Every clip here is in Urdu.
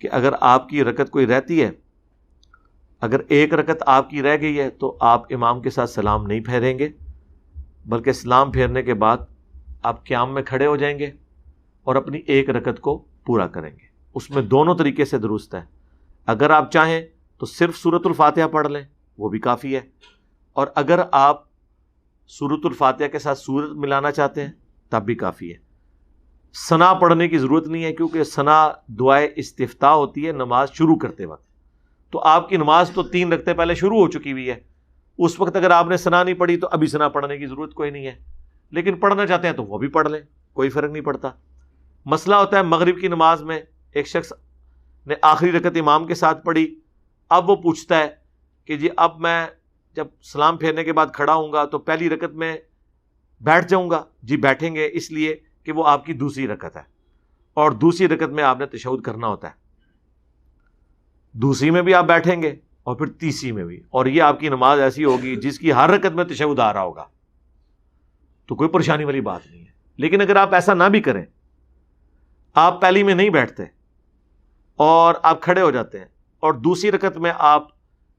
کہ اگر آپ کی رکعت کوئی رہتی ہے، اگر ایک رکعت آپ کی رہ گئی ہے تو آپ امام کے ساتھ سلام نہیں پھیریں گے، بلکہ سلام پھیرنے کے بعد آپ قیام میں کھڑے ہو جائیں گے اور اپنی ایک رکعت کو پورا کریں گے۔ اس میں دونوں طریقے سے درست ہے۔ اگر آپ چاہیں تو صرف سورۃ الفاتحہ پڑھ لیں، وہ بھی کافی ہے، اور اگر آپ سورۃ الفاتحہ کے ساتھ سورت ملانا چاہتے ہیں تب بھی کافی ہے۔ ثنا پڑھنے کی ضرورت نہیں ہے، کیونکہ ثنا دعائے استفتاح ہوتی ہے نماز شروع کرتے وقت، تو آپ کی نماز تو 3 رکعتیں پہلے شروع ہو چکی ہوئی ہے، اس وقت اگر آپ نے ثنا نہیں پڑھی تو ابھی ثنا پڑھنے کی ضرورت کوئی نہیں ہے، لیکن پڑھنا چاہتے ہیں تو وہ بھی پڑھ لیں، کوئی فرق نہیں پڑتا۔ مسئلہ ہوتا ہے مغرب کی نماز میں ایک شخص نے آخری رکعت امام کے ساتھ پڑھی، اب وہ پوچھتا ہے کہ جی اب میں جب سلام پھیرنے کے بعد کھڑا ہوں گا تو پہلی رکعت میں بیٹھ جاؤں گا؟ جی بیٹھیں گے، اس لیے کہ وہ آپ کی دوسری رکعت ہے، اور دوسری رکعت میں آپ نے تشہد کرنا ہوتا ہے، دوسری میں بھی آپ بیٹھیں گے اور پھر تیسری میں بھی، اور یہ آپ کی نماز ایسی ہوگی جس کی ہر رکعت میں تشہد آ رہا ہوگا، تو کوئی پریشانی والی بات نہیں ہے۔ لیکن اگر آپ ایسا نہ بھی کریں، آپ پہلی میں نہیں بیٹھتے اور آپ کھڑے ہو جاتے ہیں اور دوسری رکعت میں آپ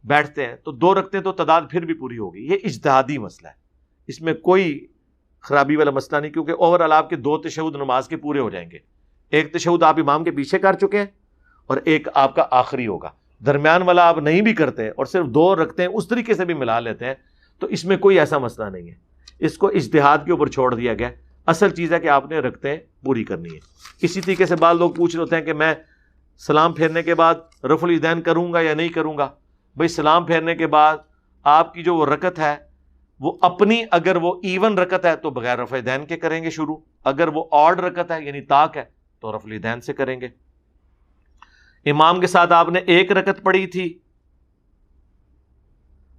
بیٹھتے ہیں، تو 2 رکعتیں تو تعداد پھر بھی پوری ہوگی۔ یہ اجتہادی مسئلہ ہے، اس میں کوئی خرابی والا مسئلہ نہیں، کیونکہ اوورآل آپ کے 2 تشہد نماز کے پورے ہو جائیں گے۔ ایک تشہد آپ امام کے پیچھے کر چکے ہیں اور ایک آپ کا آخری ہوگا، درمیان والا آپ نہیں بھی کرتے اور صرف 2 رکعتیں اس طریقے سے بھی ملا لیتے ہیں، تو اس میں کوئی ایسا مسئلہ نہیں ہے، اس کو اجتہاد کے اوپر چھوڑ دیا گیا۔ اصل چیز ہے کہ آپ نے رکعتیں پوری کرنی ہے۔ اسی طریقے سے بعض لوگ پوچھ رہے ہوتے ہیں کہ میں سلام پھیرنے کے بعد رفع الیدین کروں گا یا نہیں کروں گا؟ بھئی سلام پھیرنے کے بعد آپ کی جو وہ رکعت ہے وہ اپنی، اگر وہ ایون رکعت ہے تو بغیر رفع الیدین کے کریں گے شروع، اگر وہ آڈ رکعت ہے یعنی طاق ہے تو رفع الیدین سے کریں گے۔ امام کے ساتھ آپ نے 1 رکعت پڑھی تھی،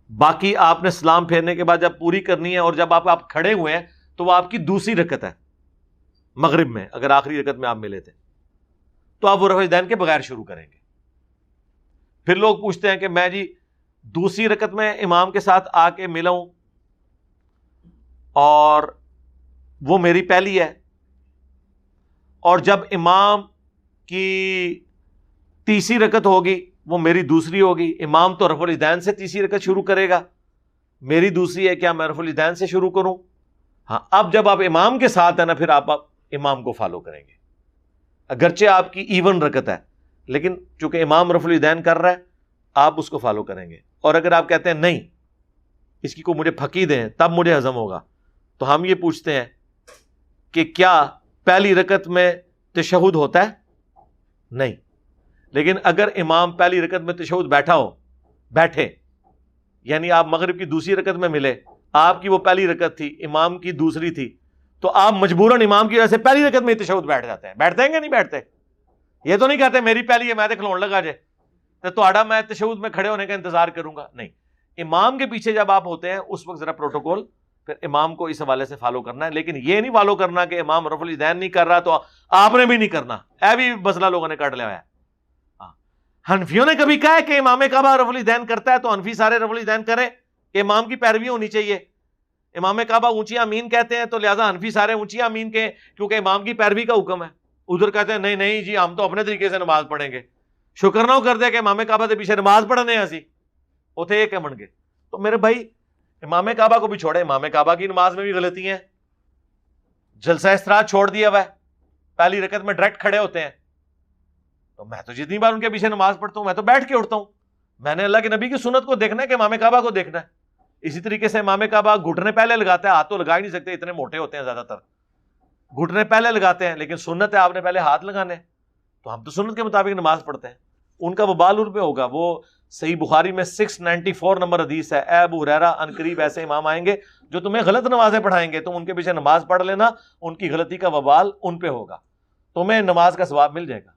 باقی آپ نے سلام پھیرنے کے بعد جب پوری کرنی ہے اور جب آپ کھڑے ہوئے ہیں تو وہ آپ کی دوسری رکعت ہے مغرب میں، اگر آخری رکعت میں آپ ملے تھے تو آپ وہ رفع الیدین کے بغیر شروع کریں گے۔ پھر لوگ پوچھتے ہیں کہ میں جی دوسری رکعت میں امام کے ساتھ آ کے ملا ہوں اور وہ میری پہلی ہے، اور جب امام کی تیسری رکعت ہوگی وہ میری دوسری ہوگی، امام تو رفع الیدین سے تیسری رکعت شروع کرے گا، میری دوسری ہے، کیا میں رفع الیدین سے شروع کروں؟ ہاں، اب جب آپ امام کے ساتھ ہیں نا، پھر آپ امام کو فالو کریں گے، اگرچہ آپ کی ایون رکعت ہے، لیکن چونکہ امام رفع الیدین کر رہا ہے آپ اس کو فالو کریں گے۔ اور اگر آپ کہتے ہیں نہیں اس کی کو مجھے پھکی دیں تب مجھے ہضم ہوگا، تو ہم یہ پوچھتے ہیں کہ کیا پہلی رکعت میں تشہد ہوتا ہے؟ نہیں، لیکن اگر امام پہلی رکعت میں تشہد بیٹھے، یعنی آپ مغرب کی دوسری رکعت میں ملے، آپ کی وہ پہلی رکعت تھی، امام کی دوسری تھی، تو آپ مجبوراً امام کی وجہ سے پہلی رکعت میں تشہد بیٹھ جاتے ہیں۔ بیٹھتے ہیں کہ نہیں بیٹھتے؟ یہ تو نہیں کہتے میری پہلی ہے میں تے کھلون لگا جائے تو آڑا میں تشہد میں کھڑے ہونے کا انتظار کروں گا، نہیں، امام کے پیچھے جب آپ ہوتے ہیں اس وقت ذرا پروٹوکول پھر امام کو اس حوالے سے فالو کرنا ہے، لیکن یہ نہیں فالو کرنا کہ امام رفع الیدین نہیں کر رہا تو آپ نے بھی نہیں کرنا، اے بھی مسئلہ لوگوں نے کاٹ لیا ہے۔ حنفیوں نے کبھی کہا ہے کہ امام کعبہ رفع الیدین کرتا ہے تو حنفی سارے رفع الیدین کریں کہ امام کی پیروی ہونی چاہیے؟ امام کعبہ اونچی آمین کہتے ہیں تو لہٰذا حنفی سارے اونچی آمین کہیں کیونکہ امام کی پیروی کا حکم ہے۔ ادھر کہتے ہیں نہیں نہیں جی ہم تو اپنے طریقے سے نماز پڑھیں گے، شکر نہ کر دے کہ امام کعبہ کے پیچھے نماز پڑھنے ہیں اتنے یہ کمن گے۔ تو میرے بھائی امام کعبہ کو بھی چھوڑے، امام کعبہ کی نماز میں بھی غلطی ہیں، جلسہ استراحت چھوڑ دیا ہوا ہے، پہلی رکعت میں ڈائریکٹ کھڑے ہوتے ہیں، تو میں تو جتنی بار ان کے پیچھے نماز پڑھتا ہوں میں تو بیٹھ کے اٹھتا ہوں، میں نے اللہ کے نبی کی سنت کو دیکھنا ہے کہ امام کعبہ کو دیکھنا ہے۔ اسی طریقے سے امام کعبہ گھٹنے پہلے لگاتا ہے، ہاتھ تو لگا ہی نہیں سکتے اتنے موٹے ہوتے ہیں زیادہ تر، گھٹنے پہلے لگاتے ہیں، لیکن سنت ہے آپ نے پہلے ہاتھ لگانے، تو ہم تو سنت کے مطابق نماز پڑھتے ہیں۔ ان کا وبال ان پہ ہوگا، وہ صحیح بخاری میں 694 نمبر حدیث ہے، اے ابو ہریرہ ان قریب ایسے امام آئیں گے جو تمہیں غلط نمازیں پڑھائیں گے، تم ان کے پیچھے نماز پڑھ لینا، ان کی غلطی کا وبال ان پہ ہوگا، تمہیں نماز کا ثواب مل جائے گا۔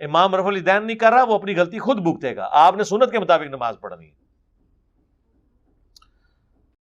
امام رفع الیدین نہیں کر رہا، وہ اپنی غلطی خود بھگتے گا، آپ نے سنت کے مطابق نماز پڑھنی ہے۔